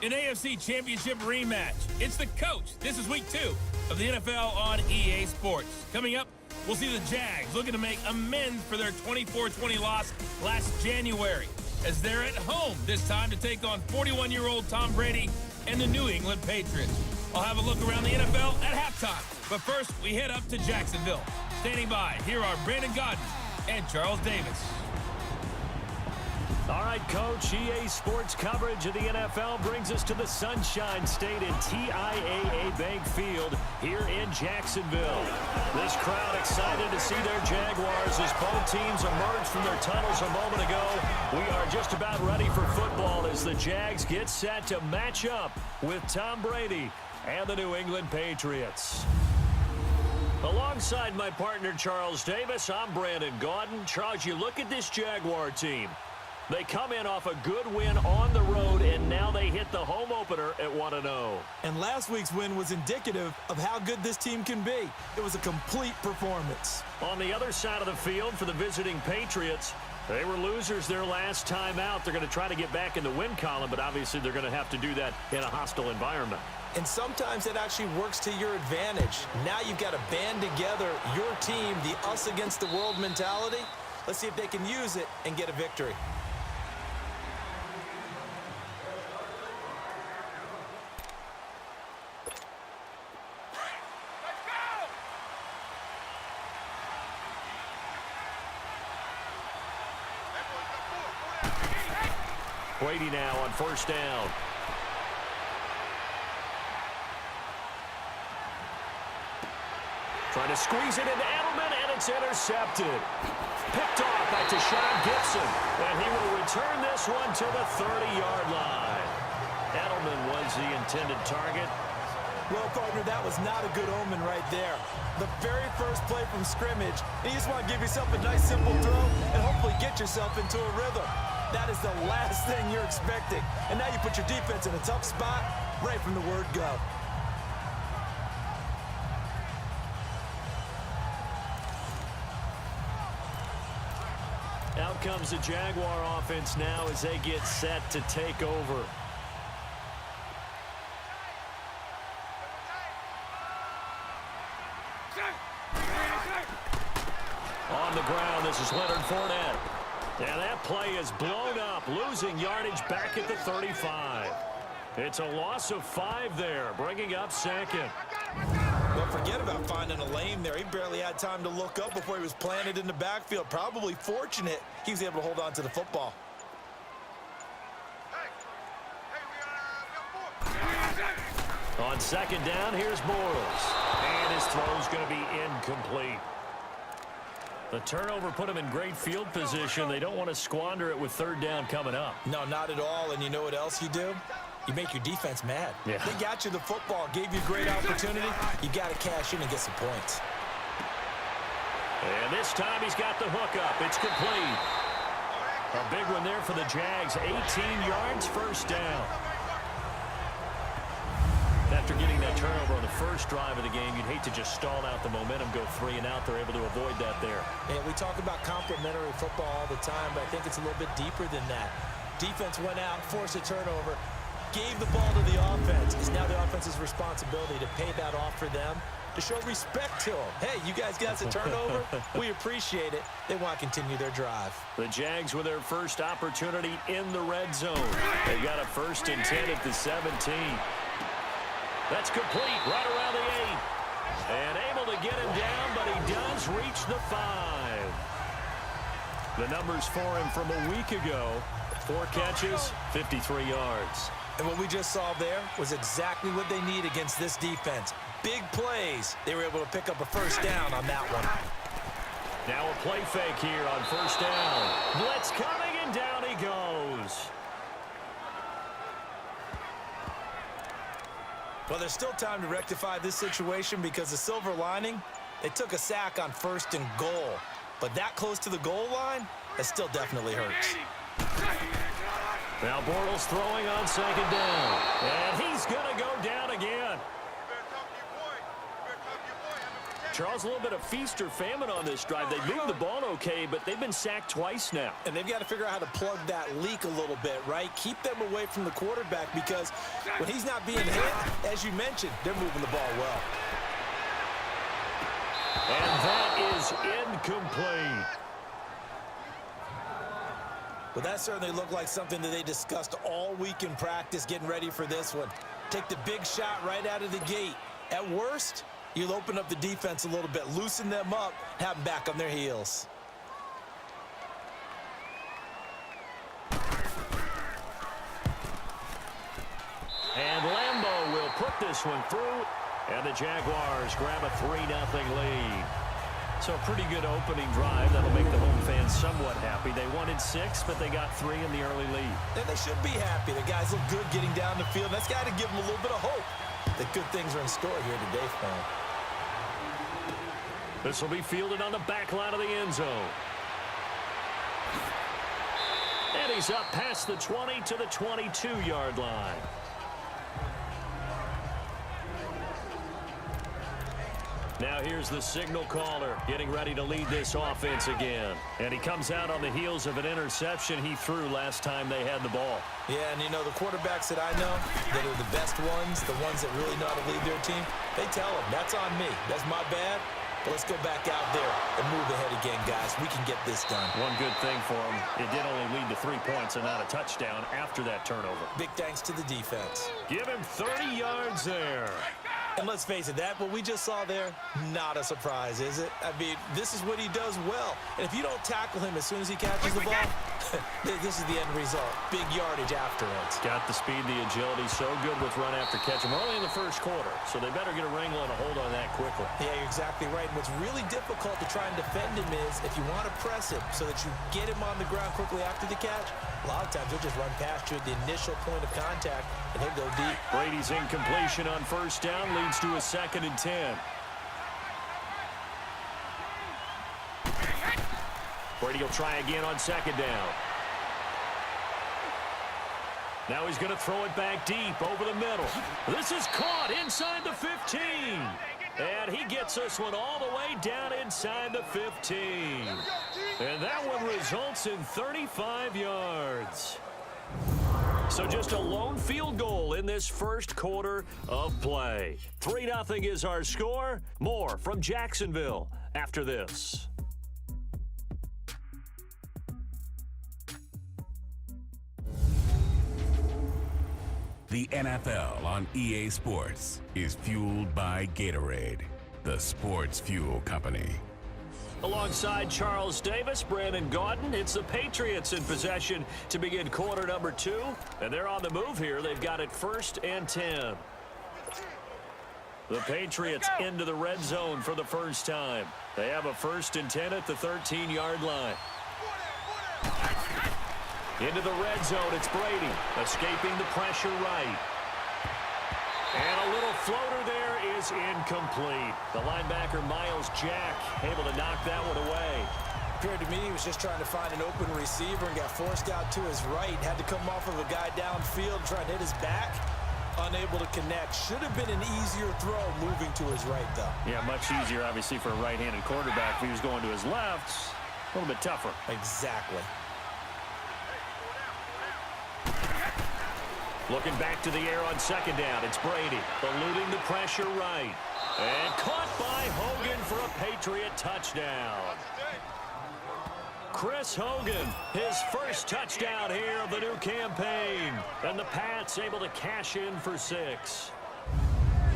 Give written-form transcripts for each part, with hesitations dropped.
an AFC Championship rematch. It's the coach. This is week 2 of the NFL on EA Sports. Coming up, we'll see the Jags looking to make amends for their 24-20 loss last January, as they're at home this time to take on 41-year-old Tom Brady and the New England Patriots. I'll have a look around the NFL at halftime. But first, we head up to Jacksonville. Standing by, here are Brandon Godden and Charles Davis. All right, Coach, EA Sports coverage of the NFL brings us to the Sunshine State in TIAA Bank Field here in Jacksonville. This crowd excited to see their Jaguars as both teams emerged from their tunnels a moment ago. We are just about ready for football as the Jags get set to match up with Tom Brady and the New England Patriots. Alongside my partner, Charles Davis, I'm Brandon Godden. Charles, you look at this Jaguar team. They come in off a good win on the road, and now they hit the home opener at 1-0. And last week's win was indicative of how good this team can be. It was a complete performance. On the other side of the field for the visiting Patriots, they were losers their last time out. They're going to try to get back in the win column, but obviously they're going to have to do that in a hostile environment. And sometimes it actually works to your advantage. Now you've got to band together your team, the us against the world mentality. Let's see if they can use it and get a victory. Brady now on first down. Trying to squeeze it into Edelman, and it's intercepted. Picked off by Deshaun Gibson, and he will return this one to the 30-yard line. Edelman was the intended target. Well, partner, that was not a good omen right there. The very first play from scrimmage, you just want to give yourself a nice, simple throw and hopefully get yourself into a rhythm. That is the last thing you're expecting. And now you put your defense in a tough spot right from the word go. Out comes the Jaguar offense now as they get set to take over. On the ground, this is Leonard Fournette. And that play is blown up, losing yardage back at the 35. It's a loss of 5 there, bringing up second. Well, forget about finding a lane there. He barely had time to look up before he was planted in the backfield. Probably fortunate he was able to hold on to the football. On second down, here's Bortles. And his throw's going to be incomplete. The turnover put him in great field position. They don't want to squander it with third down coming up. No, not at all. And you know what else you do? You make your defense mad. Yeah. They got you the football, gave you a great opportunity. You got to cash in and get some points. And this time he's got the hook up. It's complete. A big one there for the Jags. 18 yards, first down. After getting that turnover on the first drive of the game, you'd hate to just stall out the momentum, go 3 and out. They're able to avoid that there. And we talk about complementary football all the time, but I think it's a little bit deeper than that. Defense went out, forced a turnover, gave the ball to the offense. It's now the offense's responsibility to pay that off for them, to show respect to them. Hey, you guys got a turnover? We appreciate it. They want to continue their drive. The Jags with their first opportunity in the red zone. They've got a 1st and 10 at the 17. That's complete right around the 8. And able to get him down, but he does reach the 5. The numbers for him from a week ago: 4 catches, 53 yards. And what we just saw there was exactly what they need against this defense. Big plays. They were able to pick up a first down on that one. Now a play fake here on first down. Blitz coming, and down he goes. Well, there's still time to rectify this situation because the silver lining, they took a sack on 1st and goal. But that close to the goal line, that still definitely hurts. Now Bortles throwing on second down. And he's going to go down again. Charles, a little bit of feast or famine on this drive. They moved the ball okay, but they've been sacked twice now. And they've got to figure out how to plug that leak a little bit, right? Keep them away from the quarterback because when he's not being hit, as you mentioned, they're moving the ball well. And that is incomplete. Well, that certainly looked like something that they discussed all week in practice, getting ready for this one. Take the big shot right out of the gate. At worst, you'll open up the defense a little bit, loosen them up, have them back on their heels. And Lambeau will put this one through, and the Jaguars grab a 3-0 lead. So a pretty good opening drive. That'll make the home fans somewhat happy. They wanted 6, but they got 3 in the early lead. And they should be happy. The guys look good getting down the field. That's got to give them a little bit of hope that good things are in store here today for them. This will be fielded on the back line of the end zone. And he's up past the 20 to the 22-yard line. Now here's the signal caller getting ready to lead this offense again. And he comes out on the heels of an interception he threw last time they had the ball. Yeah, and you know, the quarterbacks that I know that are the best ones, the ones that really know how to lead their team, they tell them, that's on me. That's my bad. But let's go back out there and move ahead again, guys. We can get this done. One good thing for him, it did only lead to 3 points and not a touchdown after that turnover. Big thanks to the defense. Give him 30 yards there. And let's face it, that what we just saw there, not a surprise, is it? I mean, this is what he does well. And if you don't tackle him as soon as he catches the ball, this is the end result. Big yardage afterwards. Got the speed, the agility, so good with run after catch. We're only in the first quarter, so they better get a wrangle and a hold on that quickly. Yeah, you're exactly right. And what's really difficult to try and defend him is if you want to press him so that you get him on the ground quickly after the catch, a lot of times he'll just run past you at the initial point of contact, and he'll go deep. Brady's incompletion on first down leads to a 2nd and 10. Brady will try again on 2nd down. Now he's going to throw it back deep over the middle. This is caught inside the 15. And he gets this one all the way down inside the 15. And that one results in 35 yards. So just a lone field goal in this first quarter of play. 3-0 is our score. More from Jacksonville after this. The NFL on EA Sports is fueled by Gatorade, the sports fuel company. Alongside Charles Davis, Brandon Gaudin, it's the Patriots in possession to begin quarter number 2. And they're on the move here. They've got it 1st and 10. The Patriots into the red zone for the first time. They have a 1st and 10 at the 13-yard line. Into the red zone, it's Brady, escaping the pressure right. And a little floater there is incomplete. The linebacker, Miles Jack, able to knock that one away. Appeared to me he was just trying to find an open receiver and got forced out to his right. Had to come off of a guy downfield, trying to hit his back. Unable to connect. Should have been an easier throw moving to his right, though. Yeah, much easier, obviously, for a right-handed quarterback. If he was going to his left, a little bit tougher. Exactly. Looking back to the air on 2nd down. It's Brady, eluding the pressure right. And caught by Hogan for a Patriot touchdown. Chris Hogan, his first touchdown here of the new campaign. And the Pats able to cash in for 6.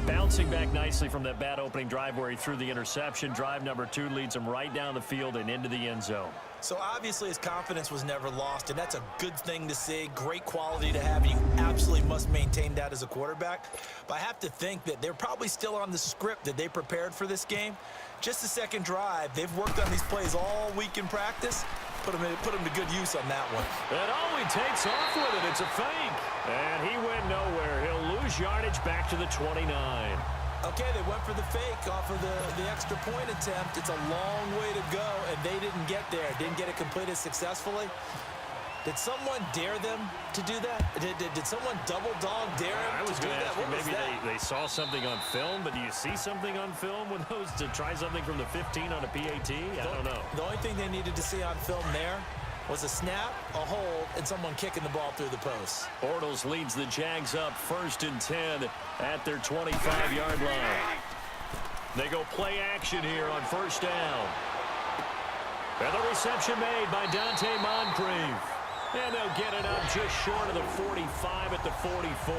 Bouncing back nicely from that bad opening drive where he threw the interception. Drive number 2 leads him right down the field and into the end zone. So obviously his confidence was never lost, and that's a good thing to see. Great quality to have, and you absolutely must maintain that as a quarterback. But I have to think that they're probably still on the script that they prepared for this game. Just the second drive, they've worked on these plays all week in practice. Put him to good use on that one. And he takes off with it. It's a fake. And he went nowhere. He'll lose yardage back to the 29. Okay, they went for the fake off of the extra point attempt. It's a long way to go, and they didn't get there. Didn't get it completed successfully. Did someone dare them to do that? Did someone double dog dare I them was to do going to that? ask you, What was maybe that? they saw something on film, but do you see something on film with those to try something from the 15 on a PAT? I don't know. The only thing they needed to see on film there was a snap, a hold, and someone kicking the ball through the post. Bortles leads the Jags up 1st and 10 at their 25-yard line. They go play action here on 1st down. And the reception made by Dante Moncrief. And they'll get it up just short of the 45 at the 44.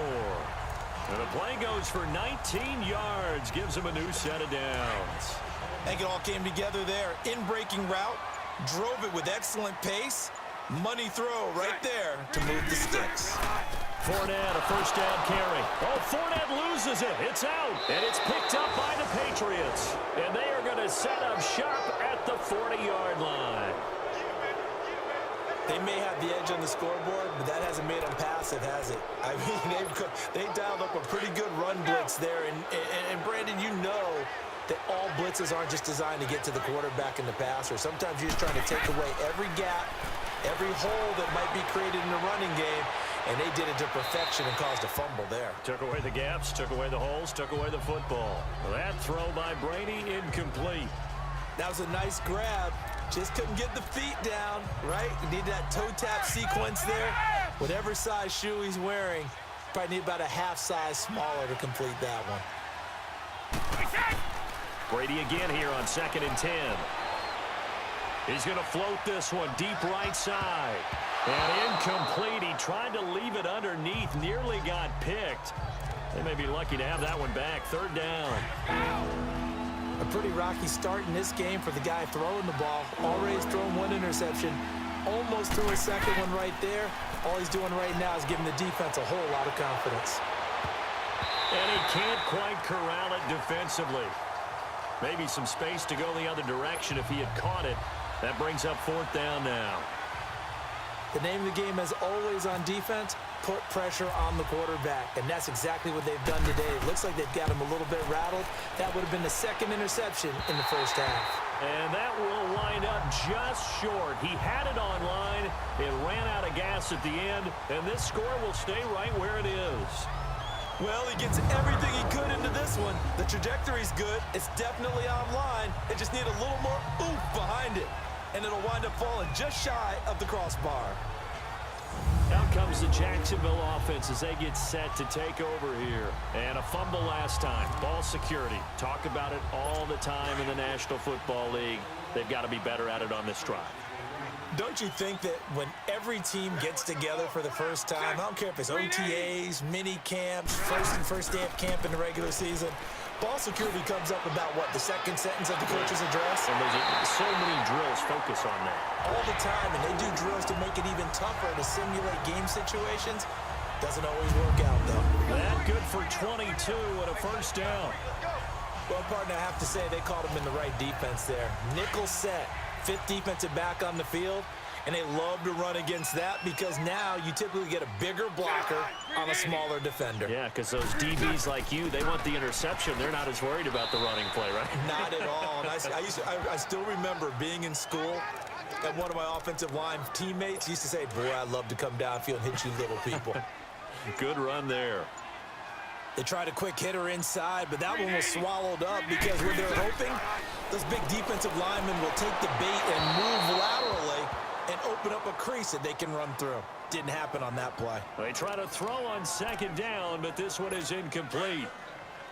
And the play goes for 19 yards, gives them a new set of downs. I think it all came together there. In-breaking route, drove it with excellent pace. Money throw right there to move the sticks. Fournette, a 1st down carry. Oh, Fournette loses it. It's out. And it's picked up by the Patriots. And they are going to set up shop at the 40-yard line. They may have the edge on the scoreboard, but that hasn't made them passive, has it? I mean, they dialed up a pretty good run blitz there. And Brandon, you know that all blitzes aren't just designed to get to the quarterback in the passer. Sometimes you're just trying to take away every gap, every hole that might be created in the running game, and they did it to perfection and caused a fumble there. Took away the gaps, took away the holes, took away the football. That throw by Brady incomplete. That was a nice grab. Just couldn't get the feet down, right? You need that toe tap sequence there. Whatever size shoe he's wearing, probably need about a half size smaller to complete that one. Brady again here on 2nd and 10. He's going to float this one deep right side. And incomplete. He tried to leave it underneath, nearly got picked. They may be lucky to have that one back. 3rd down. A pretty rocky start in this game for the guy throwing the ball. Already thrown one interception. Almost threw a second one right there. All he's doing right now is giving the defense a whole lot of confidence. And he can't quite corral it defensively. Maybe some space to go the other direction if he had caught it. That brings up 4th down now. The name of the game, as always on defense, put pressure on the quarterback. And that's exactly what they've done today. It looks like they've got him a little bit rattled. That would have been the 2nd interception in the 1st half. And that will wind up just short. He had it on line. It ran out of gas at the end. And this score will stay right where it is. Well, he gets everything he could into this one. The trajectory's good. It's definitely online. They just need a little more oomph behind it. And it'll wind up falling just shy of the crossbar. Out comes the Jacksonville offense as they get set to take over here. And a fumble last time. Ball security. Talk about it all the time in the National Football League. They've got to be better at it on this drive. Don't you think that when every team gets together for the first time, I don't care if it's OTAs, mini camps, first day of camp in the regular season, ball security comes up about, what, the 2nd sentence of the coach's address? And there's so many drills focus on that. All the time, and they do drills to make it even tougher to simulate game situations. Doesn't always work out, though. That good for 22 and a 1st down. Well, partner, I have to say they called him in the right defense there. Nickel set. 5th defensive back on the field, and they love to run against that because now you typically get a bigger blocker on a smaller defender. Yeah, because those DBs like you, they want the interception. They're not as worried about the running play, right? Not at all. And I still remember being in school, and one of my offensive line teammates used to say, boy, I'd love to come downfield and hit you little people. Good run there. They tried a quick hitter inside, but that one was swallowed up because when they're hoping, those big defensive linemen will take the bait and move laterally and open up a crease that they can run through. Didn't happen on that play. They try to throw on 2nd down, but this one is incomplete.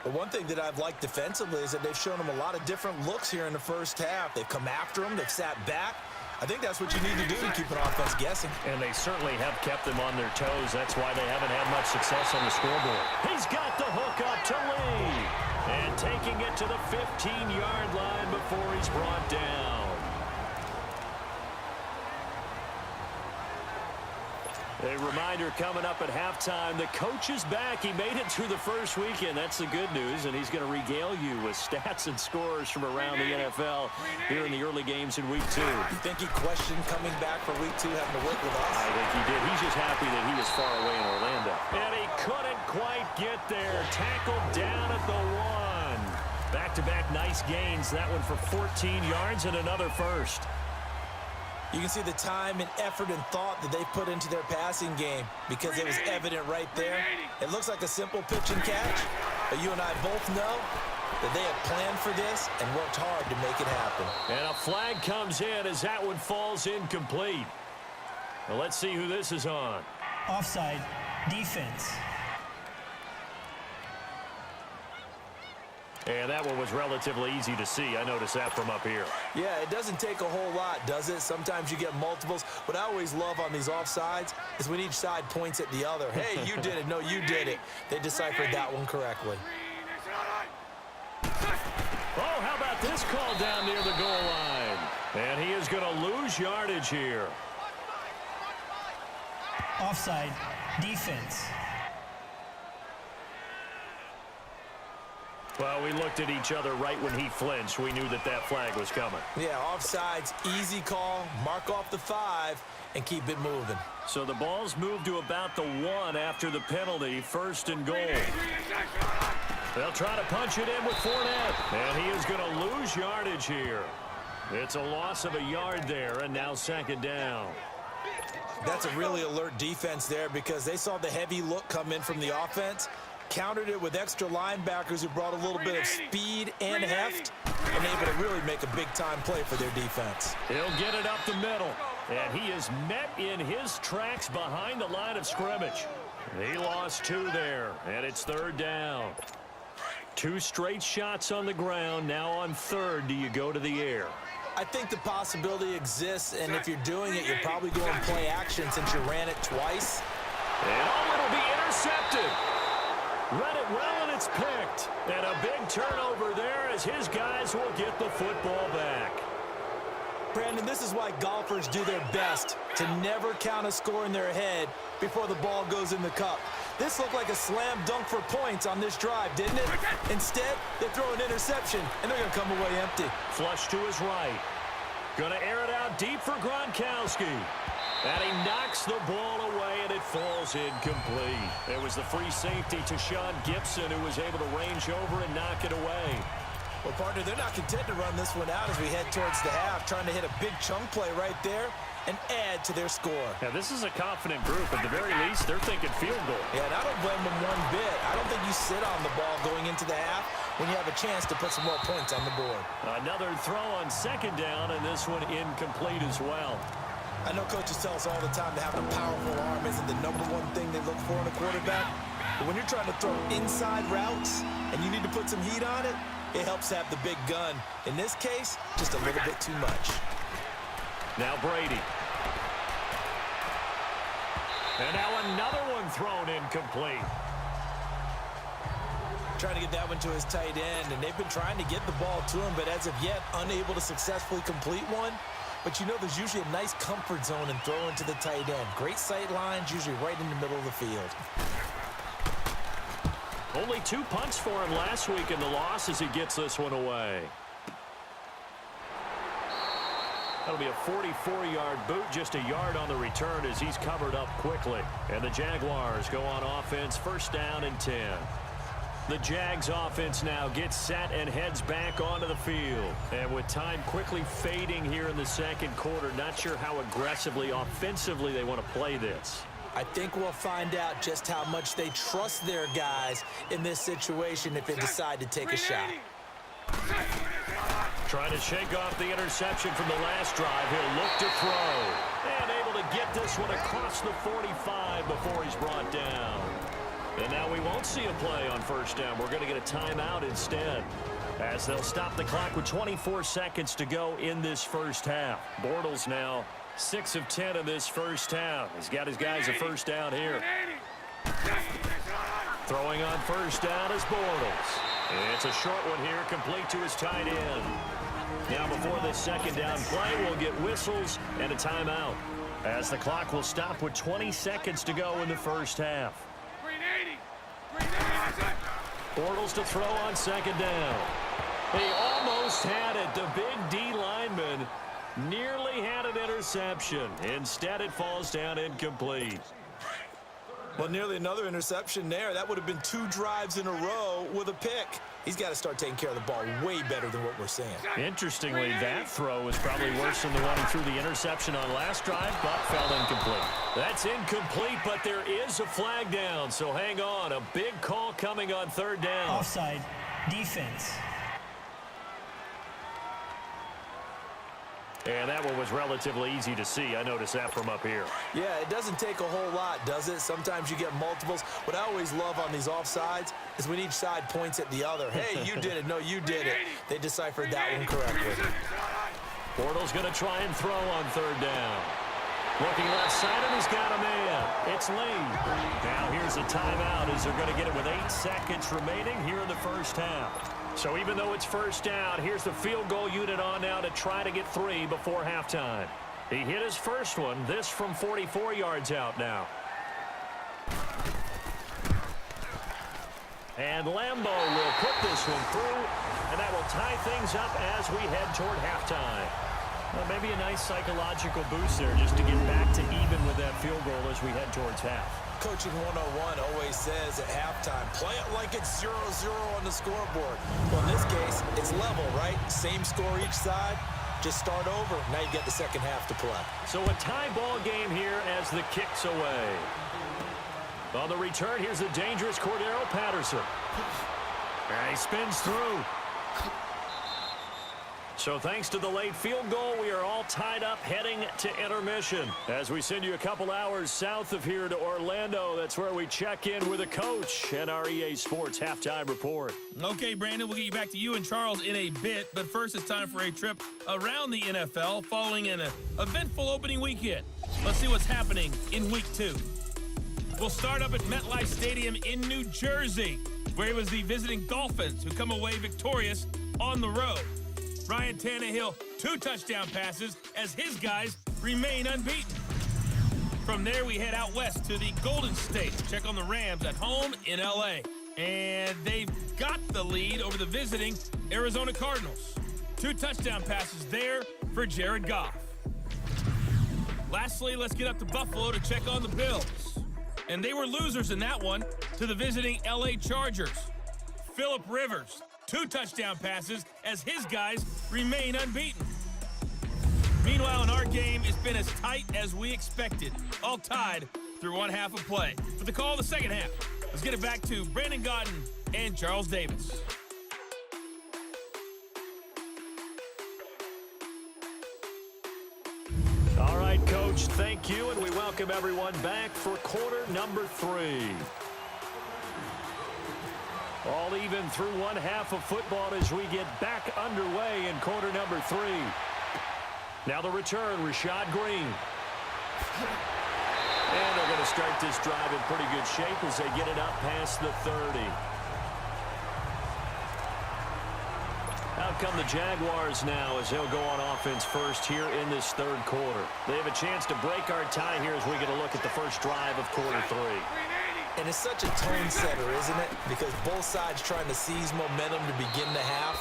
But one thing that I've liked defensively is that they've shown them a lot of different looks here in the 1st half. They've come after them. They've sat back. I think that's what you need to do to keep an offense guessing. And they certainly have kept them on their toes. That's why they haven't had much success on the scoreboard. He's got the hook up to Lee. And taking it to the 15-yard line before he's brought down. A reminder coming up at halftime. The coach is back. He made it through the first weekend. That's the good news. And he's going to regale you with stats and scores from around the NFL here in the early games in Week 2. You think he questioned coming back for Week 2 having to work with us? I think he did. He's just happy that he was far away in Orlando. And he couldn't quite get there. Tackled down at the 1. Back-to-back nice gains. That one for 14 yards and another first. You can see the time and effort and thought that they put into their passing game because it was evident right there. It looks like a simple pitch and catch, but you and I both know that they had planned for this and worked hard to make it happen. And a flag comes in as that one falls incomplete. Well, let's see who this is on. Offside, defense. And that one was relatively easy to see. I noticed that from up here. Yeah, it doesn't take a whole lot, does it? Sometimes you get multiples. What I always love on these offsides is when each side points at the other. Hey, you did it. No, you did it. They deciphered that one correctly. Oh, how about this call down near the goal line? And he is going to lose yardage here. Offside, defense. Well, we looked at each other right when he flinched. We knew that that flag was coming. Yeah, offsides, easy call. Mark off the 5 and keep it moving. So the ball's moved to about the 1 after the penalty, 1st and goal. They'll try to punch it in with Fournette. And he is going to lose yardage here. It's a loss of a yard there, and now 2nd down. That's a really alert defense there because they saw the heavy look come in from the offense, countered it with extra linebackers who brought a little bit of speed and heft, and able to really make a big-time play for their defense. He'll get it up the middle, and he is met in his tracks behind the line of scrimmage. He lost 2 there, and it's 3rd down. 2 straight shots on the ground. Now on 3rd, do you go to the air? I think the possibility exists, and if you're doing it, you're probably going to play action since you ran it twice. And it'll be intercepted. Read it well, and it's picked. And a big turnover there as his guys will get the football back. Brandon, this is why golfers do their best to never count a score in their head before the ball goes in the cup. This looked like a slam dunk for points on this drive, didn't it? Instead, they throw an interception, and they're going to come away empty. Flush to his right. Going to air it out deep for Gronkowski. And he knocks the ball away, and it falls incomplete. It was the free safety to Sean Gibson who was able to range over and knock it away. Well, partner, they're not content to run this one out as we head towards the half, trying to hit a big chunk play right there and add to their score. Now, this is a confident group. At the very least, they're thinking field goal. Yeah, and I don't blame them one bit. I don't think you sit on the ball going into the half when you have a chance to put some more points on the board. Another throw on 2nd down, and this one incomplete as well. I know coaches tell us all the time that having a powerful arm isn't the #1 thing they look for in a quarterback. But when you're trying to throw inside routes and you need to put some heat on it, it helps have the big gun. In this case, just a little bit too much. Now Brady. And now another one thrown incomplete. Trying to get that one to his tight end, and they've been trying to get the ball to him, but as of yet, unable to successfully complete one. But you know there's usually a nice comfort zone in throwing to the tight end. Great sight lines, usually right in the middle of the field. Only 2 punts for him last week in the loss as he gets this one away. That'll be a 44-yard boot, just a yard on the return as he's covered up quickly. And the Jaguars go on offense, 1st down and 10. The Jags offense now gets set and heads back onto the field. And with time quickly fading here in the 2nd quarter, not sure how aggressively, offensively they want to play this. I think we'll find out just how much they trust their guys in this situation if they decide to take a shot. Trying to shake off the interception from the last drive. He'll look to throw. And able to get this one across the 45 before he's brought down. And now we won't see a play on 1st down. We're going to get a timeout instead, as they'll stop the clock with 24 seconds to go in this 1st half. Bortles now 6 of 10 in this 1st half. He's got his guys a 1st down here. Throwing on 1st down is Bortles. It's a short one here, complete to his tight end. Now before this 2nd down play, we'll get whistles and a timeout, as the clock will stop with 20 seconds to go in the 1st half. Bortles to throw on 2nd down. He almost had it. The big D lineman nearly had an interception. Instead, it falls down incomplete. Well, nearly another interception there. That would have been 2 drives in a row with a pick. He's got to start taking care of the ball way better than what we're seeing. Interestingly, that throw was probably worse than the one he threw the interception on last drive, but fell incomplete. That's incomplete, but there is a flag down, so hang on. A big call coming on 3rd down. Offside. Defense. And that one was relatively easy to see. I noticed that from up here. Yeah, it doesn't take a whole lot, does it? Sometimes you get multiples. What I always love on these offsides is when each side points at the other. Hey, you did it. No, you did it. They deciphered that one correctly. Bortles going to try and throw on 3rd down. Looking left side, and he's got a man. It's Lee. Now here's a timeout as they're going to get it with 8 seconds remaining here in the first half. So even though it's 1st down, here's the field goal unit on now to try to get 3 before halftime. He hit his first one, this from 44 yards out now. And Lambeau will put this one through, and that will tie things up as we head toward halftime. Well, maybe a nice psychological boost there just to get back to even with that field goal as we head towards half. Coaching 101 always says at halftime, play it like it's 0-0 on the scoreboard. Well, in this case, it's level, right? Same score each side. Just start over. Now you get the second half to play. So a tie ball game here as the kick's away. On the return, here's the dangerous Cordero Patterson. And he spins through. So thanks to the late field goal, we are all tied up heading to intermission. As we send you a couple hours south of here to Orlando, that's where we check in with the coach and our EA Sports halftime report. Okay, Brandon, we'll get you back to you and Charles in a bit, but first it's time for a trip around the NFL following an eventful opening weekend. Let's see what's happening in Week 2. We'll start up at MetLife Stadium in New Jersey, where it was the visiting Dolphins who come away victorious on the road. Ryan Tannehill, 2 touchdown passes as his guys remain unbeaten. From there, we head out west to the Golden State to check on the Rams at home in L.A. And they've got the lead over the visiting Arizona Cardinals. 2 touchdown passes there for Jared Goff. Lastly, let's get up to Buffalo to check on the Bills. And they were losers in that one to the visiting L.A. Chargers. Phillip Rivers, 2 touchdown passes as his guys remain unbeaten. Meanwhile, in our game, it's been as tight as we expected, all tied through one half of play. With the call of the second half, let's get it back to Brandon Gaudin and Charles Davis. All right, Coach, thank you, and we welcome everyone back for quarter number 3. All even through one half of football as we get back underway in quarter number 3. Now the return, Rashad Green. And they're going to start this drive in pretty good shape as they get it up past the 30. Out come the Jaguars now as they'll go on offense first here in this 3rd quarter. They have a chance to break our tie here as we get a look at the first drive of quarter 3. And it's such a tone setter, isn't it? Because both sides trying to seize momentum to begin the half.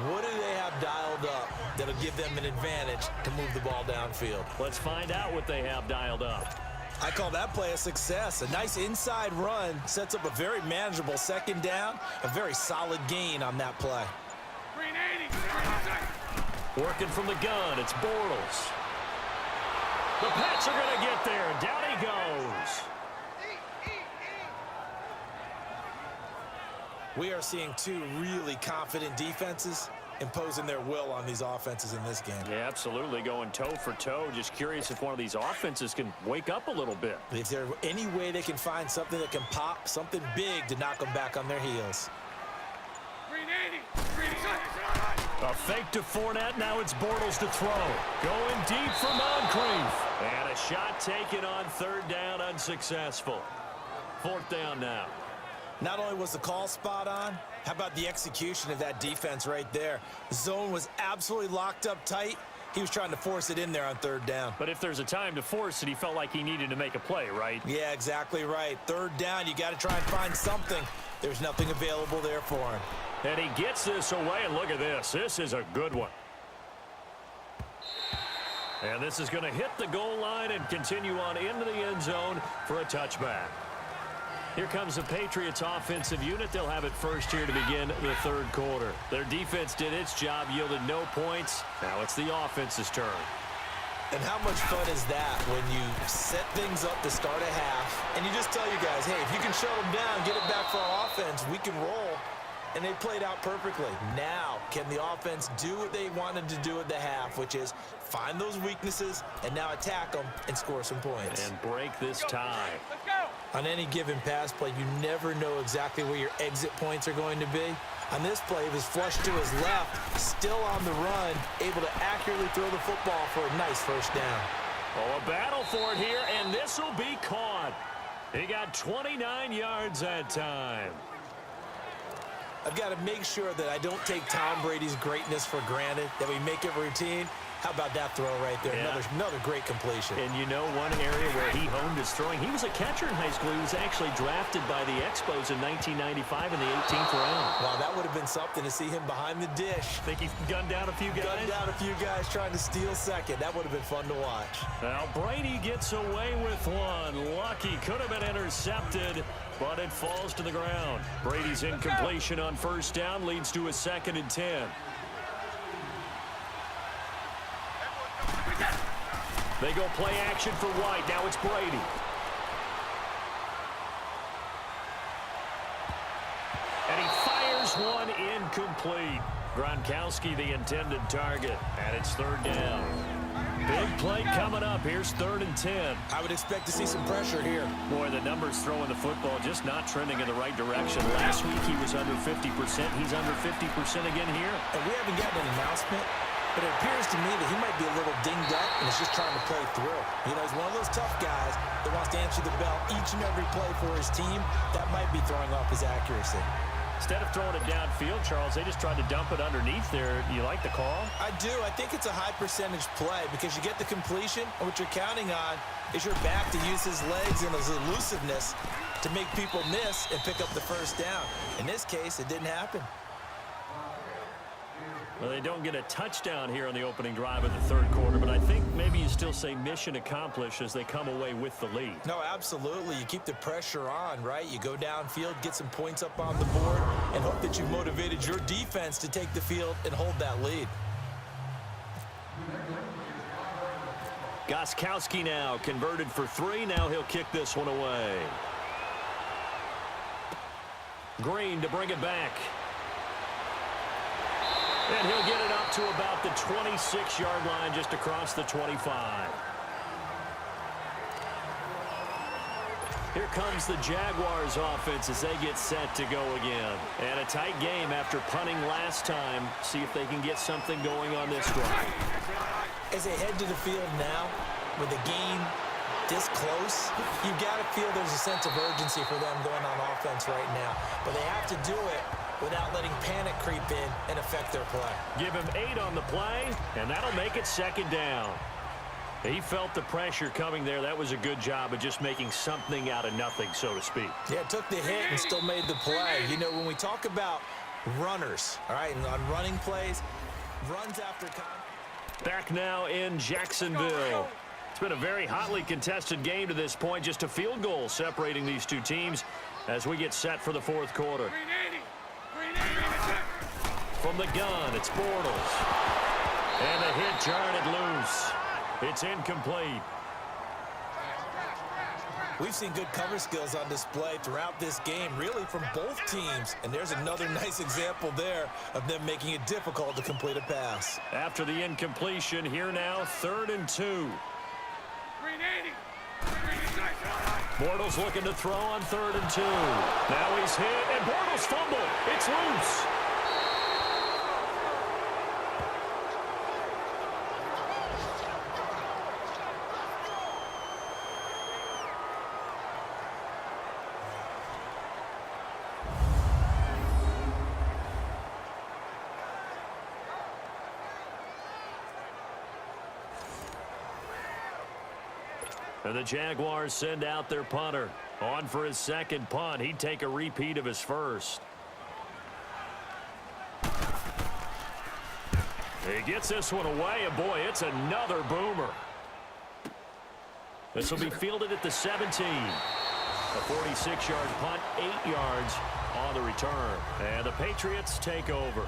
What do they have dialed up that'll give them an advantage to move the ball downfield? Let's find out what they have dialed up. I call that play a success. A nice inside run sets up a very manageable 2nd down. A very solid gain on that play. Working from the gun, it's Bortles. The Pats are going to get there, and down he goes. We are seeing 2 really confident defenses imposing their will on these offenses in this game. Yeah, absolutely, going toe for toe. Just curious if one of these offenses can wake up a little bit. Is there any way they can find something that can pop, something big to knock them back on their heels? A fake to Fournette, now it's Bortles to throw. Going deep for Moncrief. And a shot taken on 3rd down, unsuccessful. 4th down now. Not only was the call spot on, how about the execution of that defense right there? The zone was absolutely locked up tight. He was trying to force it in there on 3rd down. But if there's a time to force it, he felt like he needed to make a play, right? Yeah, exactly right. 3rd down, you got to try and find something. There's nothing available there for him. And he gets this away, and look at this. This is a good one. And this is going to hit the goal line and continue on into the end zone for a touchback. Here comes the Patriots offensive unit. They'll have it first here to begin the third quarter. Their defense did its job, yielded no points. Now it's the offense's turn. And how much fun is that when you set things up to start a half and you just tell your guys, hey, if you can shut them down, get it back for our offense, we can roll. And they played out perfectly. Now, can the offense do what they wanted to do at the half, which is find those weaknesses and now attack them and score some points. And break this tie. Let's go. On any given pass play, you never know exactly where your exit points are going to be. On this play, he was flushed to his left, still on the run, able to accurately throw the football for a nice first down. Oh, a battle for it here, and this will be caught. He got 29 yards that time. I've got to make sure that I don't take Tom Brady's greatness for granted, that we make it routine. How about that throw right there? Yeah. Another great completion. And you know one area where he honed his throwing, he was a catcher in high school. He was actually drafted by the Expos in 1995 in the 18th round. Wow, that would have been something to see him behind the dish. Think he gunned down a few guys? Gunned down a few guys trying to steal second. That would have been fun to watch. Now Brady gets away with one. Lucky, could have been intercepted, but it falls to the ground. Brady's incompletion on first down leads to a 2nd and 10. They go play action for White. Now it's Brady. And he fires one incomplete. Gronkowski the intended target. And it's 3rd down. Big play coming up. Here's 3rd and 10. I would expect to see some pressure here. Boy, the numbers throwing the football just not trending in the right direction. Last week he was under 50%. He's under 50% again here. And we haven't gotten an announcement, but it appears to me that he might be a little dinged up and is just trying to play through. You know, he's one of those tough guys that wants to answer the bell each and every play for his team. That might be throwing off his accuracy. Instead of throwing it downfield, Charles, they just tried to dump it underneath there. Do you like the call? I do. I think it's a high percentage play because you get the completion, and what you're counting on is your back to use his legs and his elusiveness to make people miss and pick up the first down. In this case, it didn't happen. Well, they don't get a touchdown here on the opening drive of the third quarter, but I think maybe you still say mission accomplished as they come away with the lead. No, absolutely. You keep the pressure on, right? You go downfield, get some points up on the board, and hope that you've motivated your defense to take the field and hold that lead. Gostkowski now converted for 3. Now he'll kick this one away. Green to bring it back. And he'll get it up to about the 26-yard line, just across the 25. Here comes the Jaguars offense as they get set to go again. And a tight game after punting last time. See if they can get something going on this drive. As they head to the field now, with the game this close, you've got to feel there's a sense of urgency for them going on offense right now. But they have to do it without letting panic creep in and affect their play. Give him 8 on the play, and that'll make it 2nd down. He felt the pressure coming there. That was a good job of just making something out of nothing, so to speak. Yeah, took the hit and still made the play. You know, when we talk about runners, all right, and on running plays, runs after contact. Back now in Jacksonville. It's been a very hotly contested game to this point. Just a field goal separating these two teams as we get set for the fourth quarter. From the gun, it's Bortles. And the hit jarred it loose. It's incomplete. We've seen good cover skills on display throughout this game, really from both teams. And there's another nice example there of them making it difficult to complete a pass. After the incompletion, here now, 3rd and 2. Bortles looking to throw on 3rd and 2. Now he's hit, and Bortles fumble. It's loose. And the Jaguars send out their punter. On for his 2nd punt. He'd take a repeat of his first. He gets this one away, and boy, it's another boomer. This will be fielded at the 17. A 46-yard punt, 8 yards on the return. And the Patriots take over.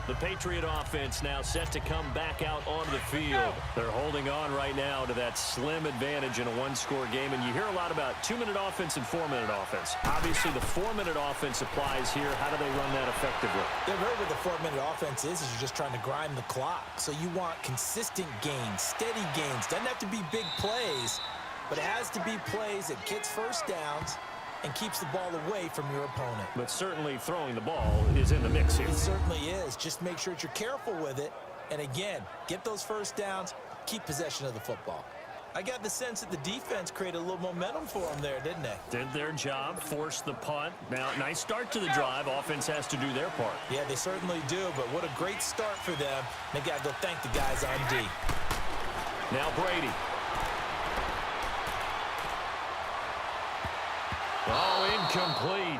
The Patriot offense now set to come back out onto the field. They're holding on right now to that slim advantage in a one-score game. And you hear a lot about 2-minute offense and 4-minute offense. Obviously, the 4-minute offense applies here. How do they run that effectively? They're very what the 4-minute offense is you're just trying to grind the clock. So you want consistent gains, steady gains. Doesn't have to be big plays, but it has to be plays that gets first downs and keeps the ball away from your opponent. But certainly throwing the ball is in the mix here. It certainly is. Just make sure that you're careful with it. And again, get those first downs, keep possession of the football. I got the sense that the defense created a little momentum for them there, didn't they? Did their job, forced the punt. Now, nice start to the drive. Offense has to do their part. Yeah, they certainly do, but what a great start for them. They got to go thank the guys on D. Now Brady. Oh, incomplete.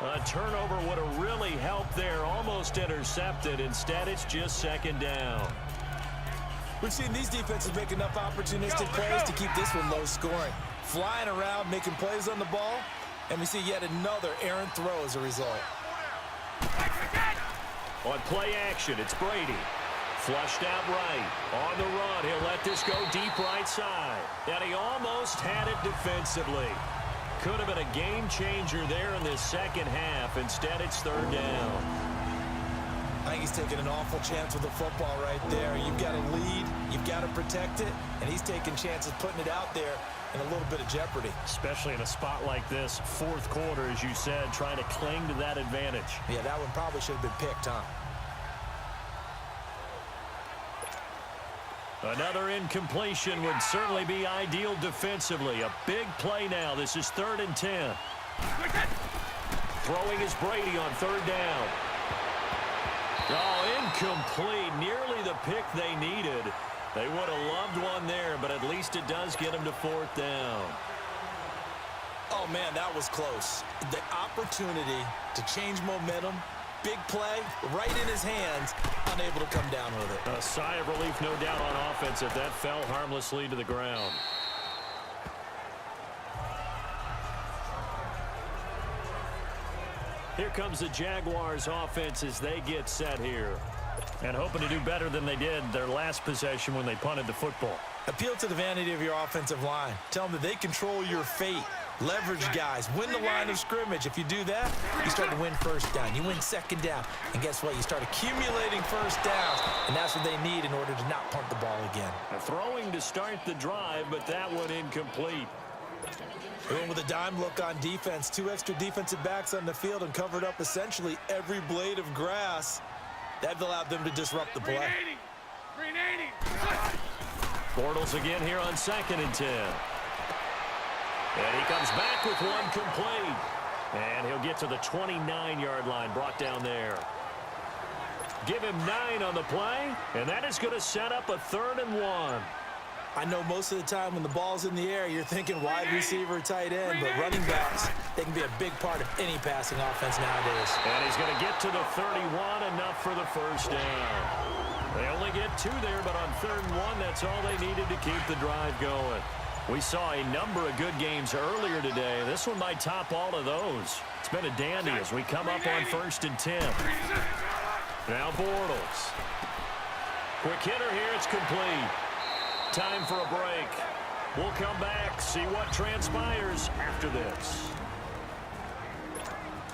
A turnover would have really helped there. Almost intercepted. Instead, it's just second down. We've seen these defenses make enough opportunistic plays to keep this one low scoring. Flying around, making plays on the ball, and we see yet another errant throw as a result. On play action, it's Brady. Flushed out right. On the run, he'll let this go deep right side. And he almost had it defensively. Could have been a game changer there in this second half. Instead, it's third down. I think he's taking an awful chance with the football right there. You've got to lead, you've got to protect it, and he's taking chances putting it out there in a little bit of jeopardy. Especially in a spot like this, fourth quarter, as you said, trying to cling to that advantage. Yeah, that one probably should have been picked, huh? Another incompletion would certainly be ideal defensively. A big play now. This is 3rd and 10. Throwing is Brady on third down. Oh, incomplete. Nearly the pick they needed. They would have loved one there, but at least it does get them to 4th down. Oh, man, that was close. The opportunity to change momentum, big play, right in his hands, unable to come down with it. A sigh of relief, no doubt, on offense if that fell harmlessly to the ground. Here comes the Jaguars offense as they get set here. And hoping to do better than they did their last possession when they punted the football. Appeal to the vanity of your offensive line. Tell them that they control your fate. Leverage guys. Win the line of scrimmage. If you do that, you start to win first down. You win second down. And guess what? You start accumulating first downs. And that's what they need in order to not punt the ball again. Throwing to start the drive, but that one incomplete. Going with a dime look on defense. 2 extra defensive backs on the field and covered up essentially every blade of grass. That allowed them to disrupt the play. 380. Bortles again here on 2nd and 10. And he comes back with one complete. And he'll get to the 29-yard line, brought down there. Give him 9 on the play, and that is going to set up a 3rd and 1. I know most of the time when the ball's in the air, you're thinking wide receiver, tight end, but running backs, they can be a big part of any passing offense nowadays. And he's going to get to the 31, enough for the first down. They only get 2 there, but on 3rd and 1, that's all they needed to keep the drive going. We saw a number of good games earlier today. This one might top all of those. It's been a dandy as we come up on 1st and 10. Now Bortles. Quick hitter here, it's complete. Time for a break. We'll come back, see what transpires after this.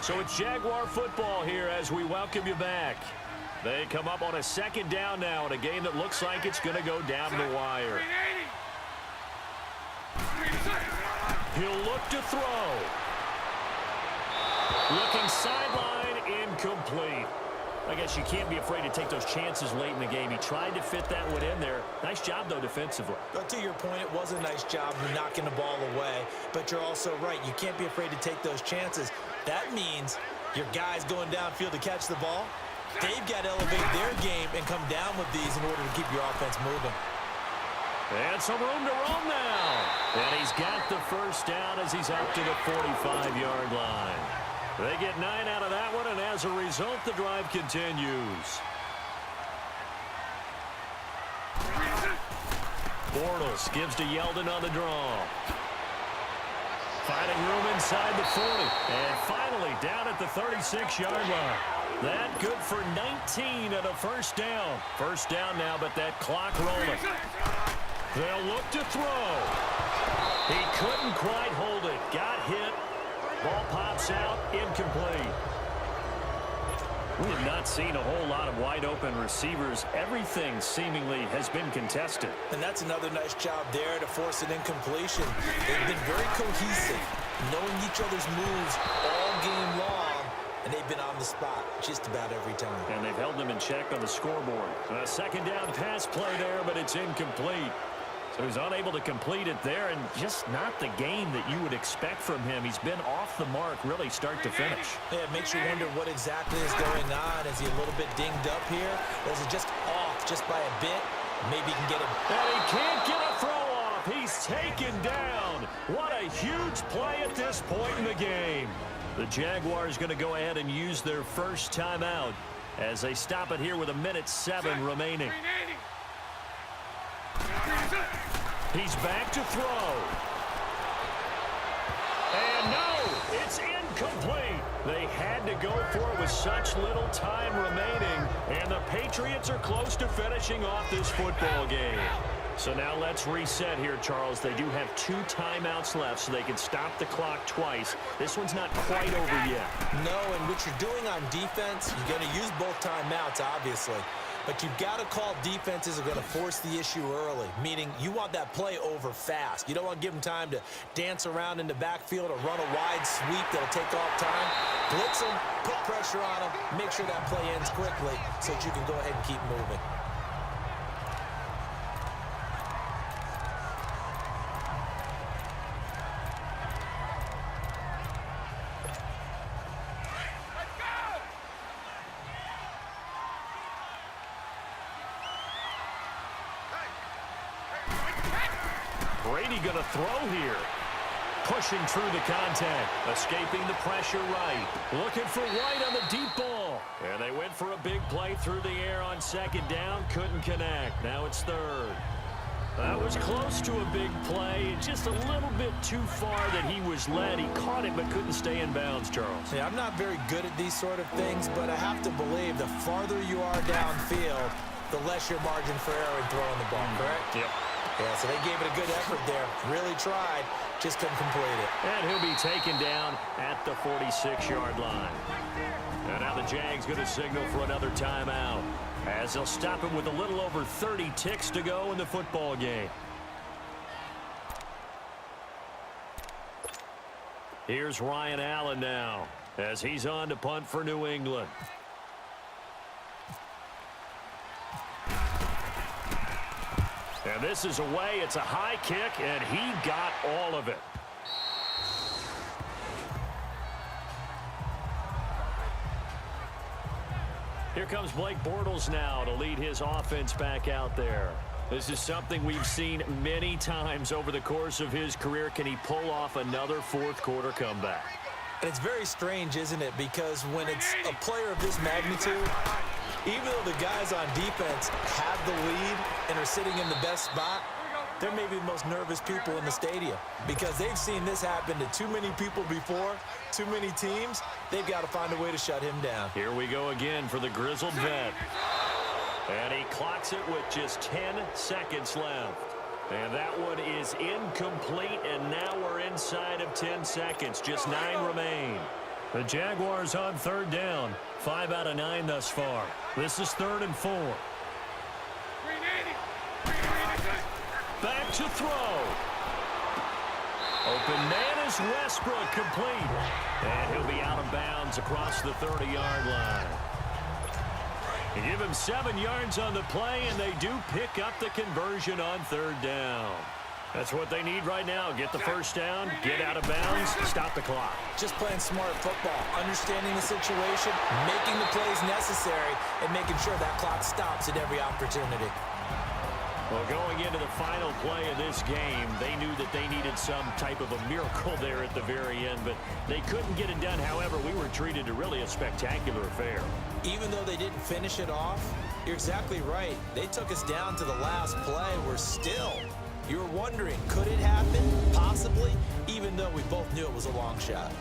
So it's Jaguar football here as we welcome you back. They come up on a 2nd down now in a game that looks like it's going to go down the wire. He'll look to throw. Looking sideline, incomplete. I guess you can't be afraid to take those chances late in the game. He tried to fit that one in there. Nice job, though, defensively. But to your point, it was a nice job of knocking the ball away. But you're also right. You can't be afraid to take those chances. That means your guys going downfield to catch the ball, they've got to elevate their game and come down with these in order to keep your offense moving. And some room to roam now. And he's got the first down as he's up to the 45-yard line. They get 9 out of that one, and as a result, the drive continues. Bortles gives to Yeldon on the draw. Finding room inside the 40. And finally down at the 36-yard line. That good for 19 and a first down. First down now, but that clock rolling. They'll look to throw. He couldn't quite hold it. Got hit. Ball pops out. Incomplete. We have not seen a whole lot of wide-open receivers. Everything seemingly has been contested. And that's another nice job there to force an incompletion. They've been very cohesive, knowing each other's moves all game long, and they've been on the spot just about every time. And they've held them in check on the scoreboard. A second down pass play there, but it's incomplete. So he's unable to complete it there, and just not the game that you would expect from him. He's been off the mark really start to finish. Yeah, it makes you wonder what exactly is going on. Is he a little bit dinged up here? Or is it just off just by a bit? Maybe he can get it. And he can't get a throw off. He's taken down. What a huge play at this point in the game. The Jaguars going to go ahead and use their first timeout as they stop it here with 1:07 remaining. He's back to throw. And no, it's incomplete. They had to go for it with such little time remaining. And the Patriots are close to finishing off this football game. So now let's reset here, Charles. They do have 2 timeouts left, so they can stop the clock twice. This one's not quite over yet. No, and what you're doing on defense, you're going to use both timeouts, obviously. But you've got to call defenses are going to force the issue early, meaning you want that play over fast. You don't want to give them time to dance around in the backfield or run a wide sweep that'll take off time. Blitz them, put pressure on them, make sure that play ends quickly so that you can go ahead and keep moving. Brady going to throw here. Pushing through the contact. Escaping the pressure right. Looking for White on the deep ball. And they went for a big play through the air on second down. Couldn't connect. Now it's third. That was close to a big play. Just a little bit too far that he was led. He caught it but couldn't stay in bounds, Charles. Yeah, I'm not very good at these sort of things, but I have to believe the farther you are downfield, the less your margin for error in throwing the ball, correct? Yep. Yeah, so they gave it a good effort there. Really tried, just couldn't complete it. And he'll be taken down at the 46-yard line. And now the Jags going to signal for another timeout as they'll stop him with a little over 30 ticks to go in the football game. Here's Ryan Allen now as he's on to punt for New England. And this is away. It's a high kick, and he got all of it. Here comes Blake Bortles now to lead his offense back out there. This is something we've seen many times over the course of his career. Can he pull off another fourth-quarter comeback? And it's very strange, isn't it? Because when it's a player of this magnitude, even though the guys on defense have the lead and are sitting in the best spot, they're maybe the most nervous people in the stadium because they've seen this happen to too many people before, too many teams. They've got to find a way to shut him down. Here we go again for the grizzled vet. And he clocks it with just 10 seconds left. And that one is incomplete, and now we're inside of 10 seconds. Just 9 remain. The Jaguars on third down. 5 out of 9 thus far. This is 3rd and 4. Back to throw. Open man is Westbrook, complete. And he'll be out of bounds across the 30-yard line. They give him 7 yards on the play, and they do pick up the conversion on third down. That's what they need right now. Get the first down, get out of bounds, stop the clock. Just playing smart football, understanding the situation, making the plays necessary, and making sure that clock stops at every opportunity. Well, going into the final play of this game, they knew that they needed some type of a miracle there at the very end, but they couldn't get it done. However, we were treated to really a spectacular affair. Even though they didn't finish it off, you're exactly right. They took us down to the last play. We're still You were wondering, could it happen? Possibly, even though we both knew it was a long shot.